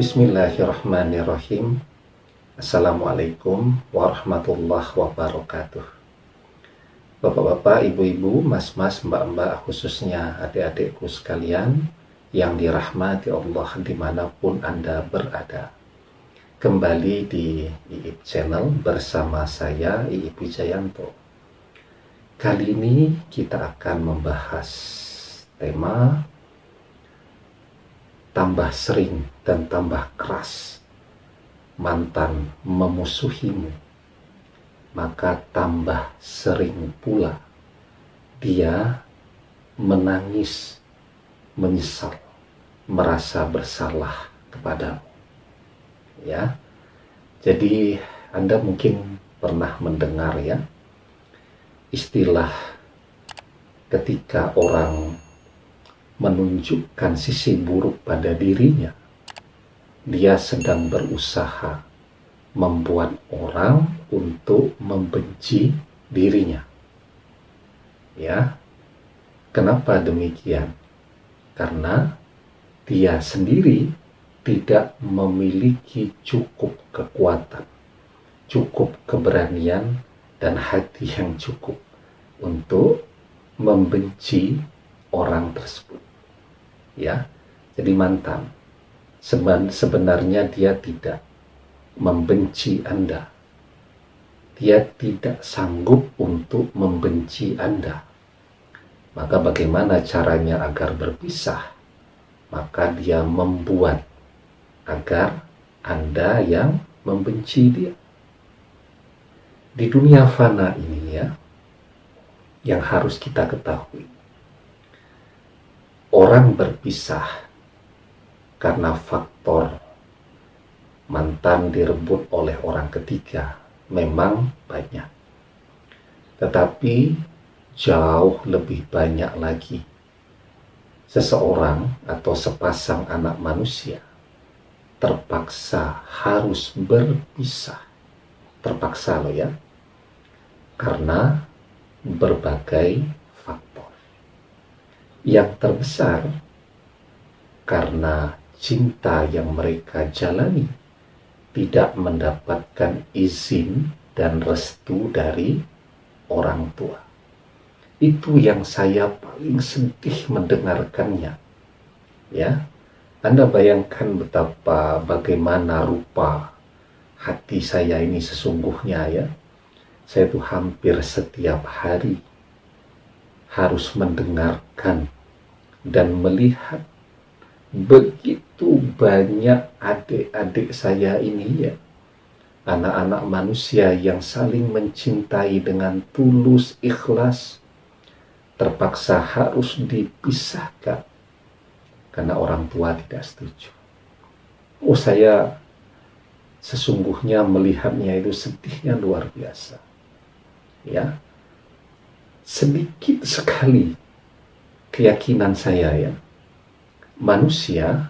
Bismillahirrahmanirrahim. Assalamualaikum warahmatullahi wabarakatuh. Bapak-bapak, ibu-ibu, mas-mas, mbak-mbak, khususnya adik-adikku sekalian yang dirahmati Allah dimanapun Anda berada. Kembali di IIP Channel bersama saya, IIP Wijayanto. Kali ini kita akan membahas tema tambah sering dan tambah keras mantan memusuhimu, maka tambah sering pula dia menangis, menyesal, merasa bersalah kepadamu. Ya, jadi Anda mungkin pernah mendengar ya istilah ketika orang menunjukkan sisi buruk pada dirinya, dia sedang berusaha membuat orang untuk membenci dirinya. Ya, kenapa demikian? Karena dia sendiri tidak memiliki cukup kekuatan, cukup keberanian, dan hati yang cukup untuk membenci orang tersebut. Ya, jadi mantan sebenarnya dia tidak membenci Anda. Dia tidak sanggup untuk membenci Anda. Maka bagaimana caranya agar berpisah? Maka dia membuat agar Anda yang membenci dia. Di dunia fana ini ya, yang harus kita ketahui, orang berpisah karena faktor mantan direbut oleh orang ketiga memang banyak. Tetapi jauh lebih banyak lagi seseorang atau sepasang anak manusia terpaksa harus berpisah. Terpaksa loh ya, karena berbagai faktor. Yang terbesar karena cinta yang mereka jalani tidak mendapatkan izin dan restu dari orang tua. Itu yang saya paling sedih mendengarkannya. Ya, Anda bayangkan bagaimana rupa hati saya ini sesungguhnya ya. Saya tuh hampir setiap hari harus mendengarkan dan melihat begitu banyak adik-adik saya ini ya, anak-anak manusia yang saling mencintai dengan tulus, ikhlas, terpaksa harus dipisahkan karena orang tua tidak setuju. Saya sesungguhnya melihatnya itu sedihnya luar biasa. Ya, sedikit sekali keyakinan saya ya, manusia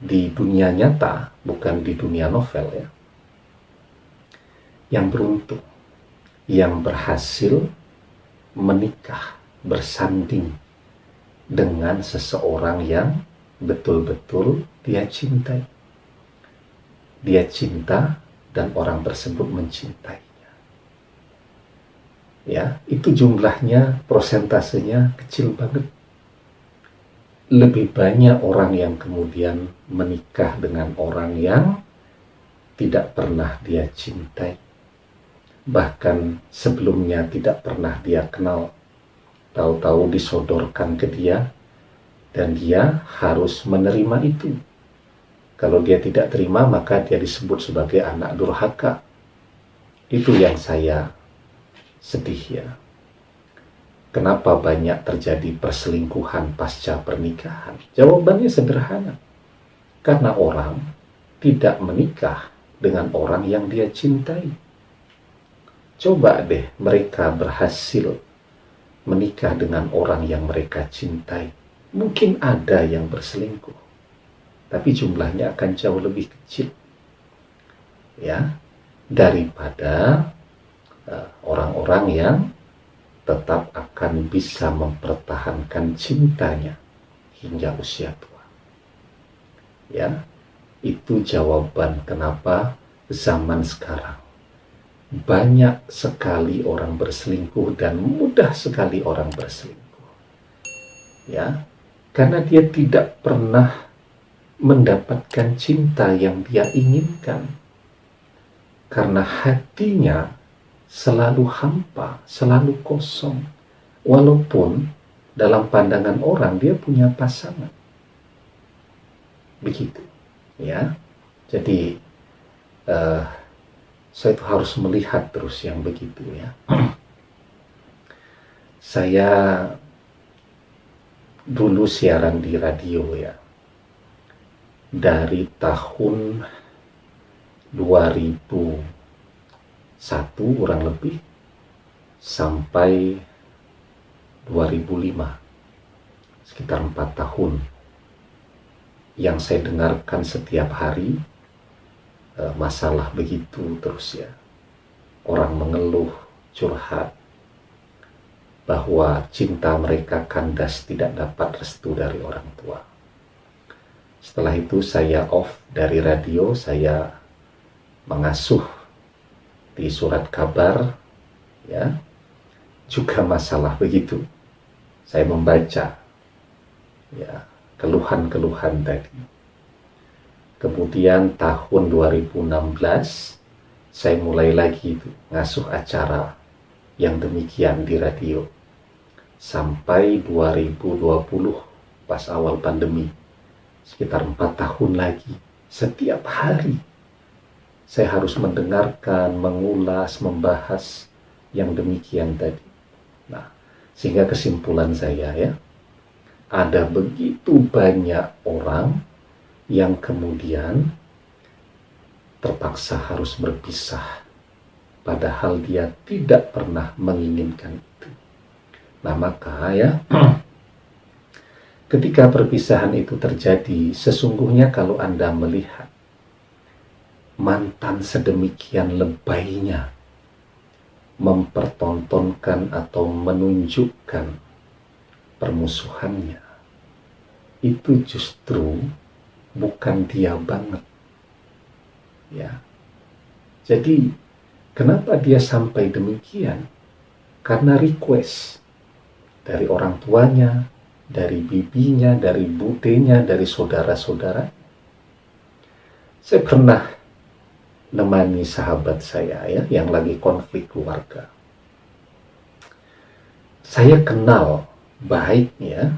di dunia nyata, bukan di dunia novel ya, yang beruntung, yang berhasil menikah, bersanding dengan seseorang yang betul-betul dia cintai. Dia cinta dan orang tersebut mencintai. Ya, itu jumlahnya, prosentasenya kecil banget. Lebih banyak orang yang kemudian menikah dengan orang yang tidak pernah dia cintai. Bahkan sebelumnya tidak pernah dia kenal. Tahu-tahu disodorkan ke dia dan dia harus menerima itu. Kalau dia tidak terima, maka dia disebut sebagai anak durhaka. Itu yang saya sedih ya. Kenapa banyak terjadi perselingkuhan pasca pernikahan? Jawabannya sederhana. Karena orang tidak menikah dengan orang yang dia cintai. Coba deh mereka berhasil menikah dengan orang yang mereka cintai. Mungkin ada yang berselingkuh, tapi jumlahnya akan jauh lebih kecil. Ya, daripada orang-orang yang tetap akan bisa mempertahankan cintanya hingga usia tua. Ya, Itu jawaban kenapa zaman sekarang banyak sekali orang berselingkuh dan mudah sekali orang berselingkuh. Ya, karena dia tidak pernah mendapatkan cinta yang dia inginkan. Karena hatinya selalu hampa, selalu kosong. Walaupun dalam pandangan orang dia punya pasangan. Begitu. Ya. Jadi saya itu harus melihat terus yang begitu ya. Saya dulu siaran di radio ya. Dari tahun 2001 kurang lebih sampai 2005, sekitar 4 tahun, yang saya dengarkan setiap hari masalah begitu terus ya. Orang mengeluh, curhat bahwa cinta mereka kandas, tidak dapat restu dari orang tua. Setelah itu saya off dari radio, saya mengasuh di surat kabar ya, juga masalah begitu. Saya membaca ya keluhan-keluhan tadi. Kemudian tahun 2016 saya mulai lagi itu ngasuh acara yang demikian di radio sampai 2020 pas awal pandemi, sekitar 4 tahun lagi. Setiap hari saya harus mendengarkan, mengulas, membahas yang demikian tadi. Nah, sehingga kesimpulan saya ya, ada begitu banyak orang yang kemudian terpaksa harus berpisah, padahal dia tidak pernah menginginkan itu. Nah, maka ya, ketika perpisahan itu terjadi, sesungguhnya kalau Anda melihat mantan sedemikian lebaynya mempertontonkan atau menunjukkan permusuhannya, itu justru bukan dia banget. Ya. Jadi, kenapa dia sampai demikian? Karena request dari orang tuanya, dari bibinya, dari budenya, dari saudara-saudara. Saya pernah nemani sahabat saya ya, yang lagi konflik keluarga. Saya kenal baiknya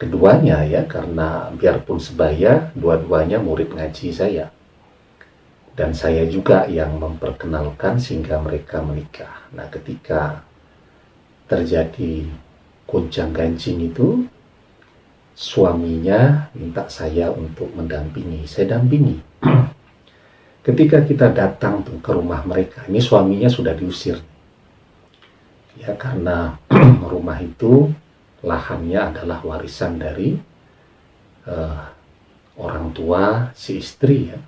keduanya ya, karena biarpun sebaya, dua-duanya murid ngaji saya. Dan saya juga yang memperkenalkan sehingga mereka menikah. Nah, ketika terjadi gonjang-ganjing itu, suaminya minta saya untuk mendampingi. Saya dampingi. Ketika kita datang tuh ke rumah mereka, ini suaminya sudah diusir. Ya, karena rumah itu lahannya adalah warisan dari orang tua si istri ya.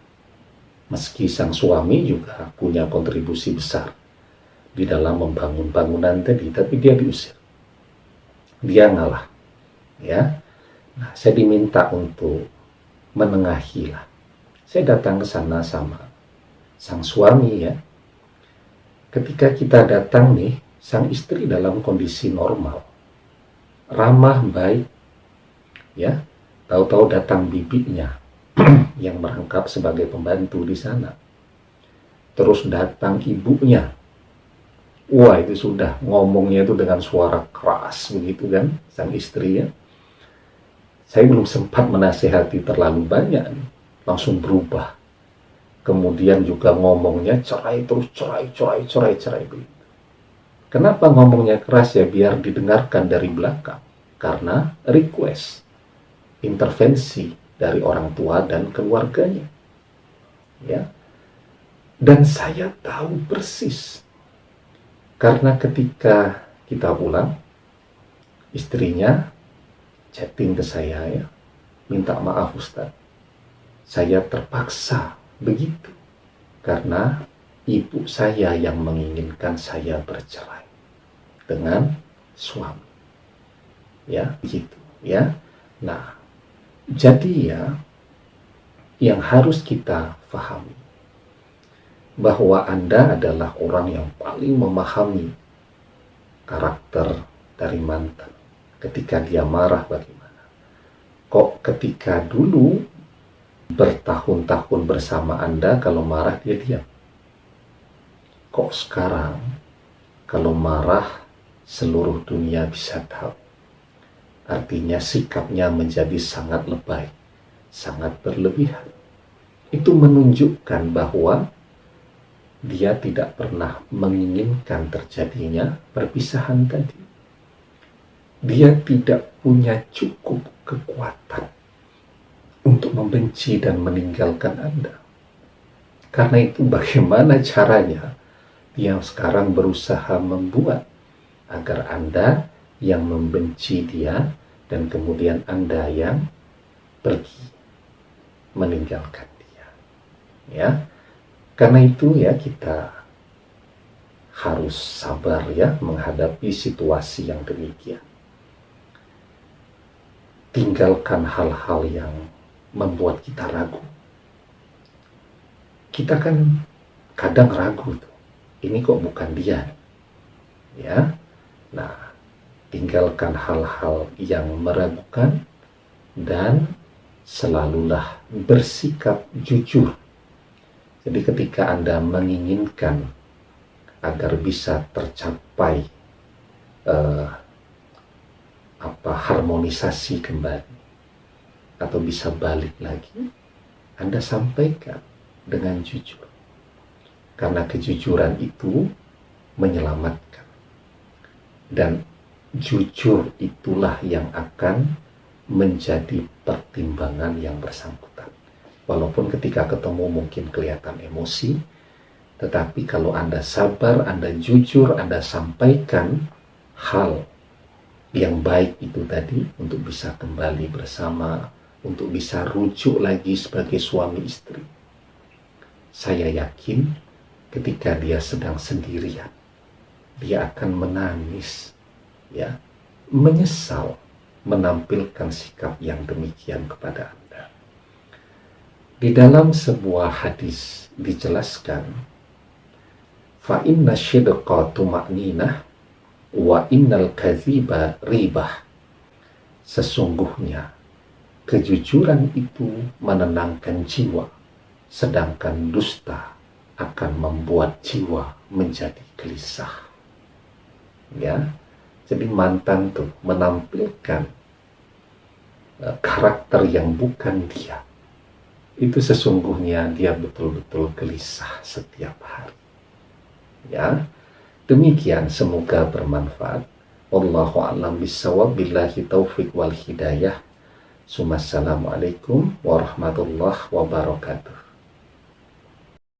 Meski sang suami juga punya kontribusi besar di dalam membangun bangunan tadi, tapi dia diusir. Dia ngalah. Ya. Nah, saya diminta untuk menengahi lah. Saya datang ke sana sama sang suami ya. Ketika kita datang nih, sang istri dalam kondisi normal, ramah, baik, ya. Tahu-tahu datang bibinya yang merangkap sebagai pembantu di sana. Terus datang ibunya. Wah, itu sudah ngomongnya itu dengan suara keras begitu kan, sang istri ya. Saya belum sempat menasehati terlalu banyak, langsung berubah. Kemudian juga ngomongnya cerai terus, cerai begitu. Kenapa ngomongnya keras ya? Biar didengarkan dari belakang. Karena request, intervensi dari orang tua dan keluarganya. Ya. Dan saya tahu persis. Karena ketika kita pulang, istrinya chatting ke saya ya, minta maaf Ustaz. Saya terpaksa begitu. Karena ibu saya yang menginginkan saya bercerai dengan suami. Ya, begitu ya. Nah, jadi ya, yang harus kita pahami, bahwa Anda adalah orang yang paling memahami karakter dari mantan. Ketika dia marah bagaimana? Kok ketika dulu bertahun-tahun bersama Anda, kalau marah dia diam? Kok sekarang kalau marah seluruh dunia bisa tahu? Artinya sikapnya menjadi sangat lebay, sangat berlebihan. Itu menunjukkan bahwa dia tidak pernah menginginkan terjadinya perpisahan tadi. Dia tidak punya cukup kekuatan untuk membenci dan meninggalkan Anda. Karena itu bagaimana caranya dia sekarang berusaha membuat agar Anda yang membenci dia dan kemudian Anda yang pergi meninggalkan dia. Ya. Karena itu ya kita harus sabar ya menghadapi situasi yang demikian. Tinggalkan hal-hal yang membuat kita ragu. Kita kan kadang ragu tuh. Ini kok bukan dia. Ya. Nah, tinggalkan hal-hal yang meragukan dan selalulah bersikap jujur. Jadi ketika Anda menginginkan agar bisa tercapai harmonisasi kembali atau bisa balik lagi, Anda sampaikan dengan jujur. Karena kejujuran itu menyelamatkan. Dan jujur itulah yang akan menjadi pertimbangan yang bersangkutan. Walaupun ketika ketemu mungkin kelihatan emosi, tetapi kalau Anda sabar, Anda jujur, Anda sampaikan hal yang baik itu tadi untuk bisa kembali bersama, untuk bisa rujuk lagi sebagai suami istri. Saya yakin ketika dia sedang sendirian, dia akan menangis, ya, menyesal menampilkan sikap yang demikian kepada Anda. Di dalam sebuah hadis dijelaskan, fa inna syidqa tuma'ninah wa innal kadhiba ribah. Sesungguhnya kejujuran itu menenangkan jiwa, sedangkan dusta akan membuat jiwa menjadi gelisah. Ya, jadi mantan tuh menampilkan karakter yang bukan dia. Itu sesungguhnya dia betul-betul gelisah setiap hari. Ya, demikian semoga bermanfaat. Wallahu a'lam bishawab, billahi taufiq wal hidayah. Assalamualaikum warahmatullahi wabarakatuh.